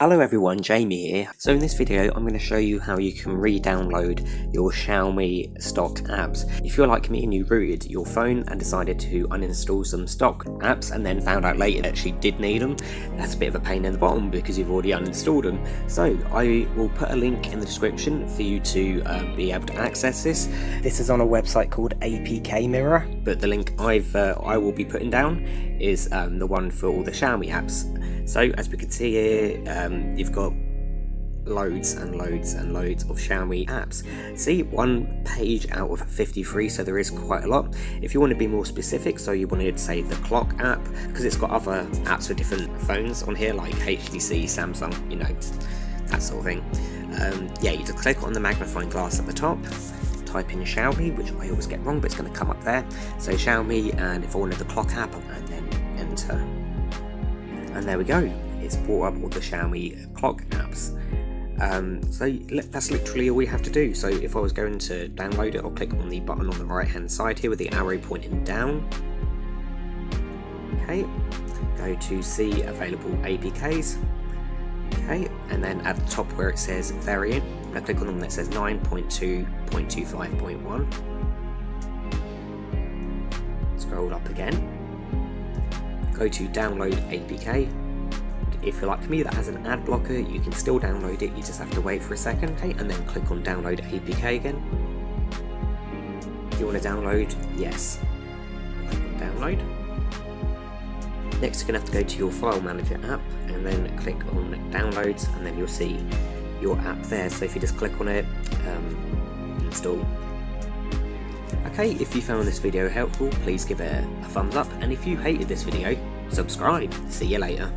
Hello everyone, Jamie here. So in this video I'm going to show you how you can re-download your Xiaomi stock apps. If you're like me and you rooted your phone and decided to uninstall some stock apps and then found out later that actually did need them, that's a bit of a pain in the bottom because you've already uninstalled them. So I will put a link in the description for you to be able to access this. This is on a website called APK Mirror, but the link I will be putting down is the one for all the Xiaomi apps. So as we can see here, you've got loads and loads and loads of Xiaomi apps. See, one page out of 53, so there is quite a lot. If you want to be more specific, so you wanted to say the clock app, because it's got other apps for different phones on here, like HTC, Samsung, you know, that sort of thing. Yeah, you just click on the magnifying glass at the top, type in Xiaomi, which I always get wrong, but it's going to come up there. So Xiaomi, and if I wanted the clock app, and then enter. And there we go, it's brought up all the Xiaomi clock apps. So that's literally all we have to do. So if I was going to download it, I'll click on the button on the right hand side here with the arrow pointing down. Okay, go to see available APKs. Okay, and then at the top where it says variant, I'm going to click on the one that says 9.2.25.1. Scroll up again. Go to download APK. If you're like me that has an ad blocker, you can still download it, you just have to wait for a second, okay? And then click on download APK again. Do you want to download? Yes. Click on download. Next you're going to have to go to your file manager app and then click on downloads, and then you'll see your app there. So if you just click on it, install. Okay, if you found this video helpful, please give it a thumbs up, and if you hated this video, subscribe. See you later.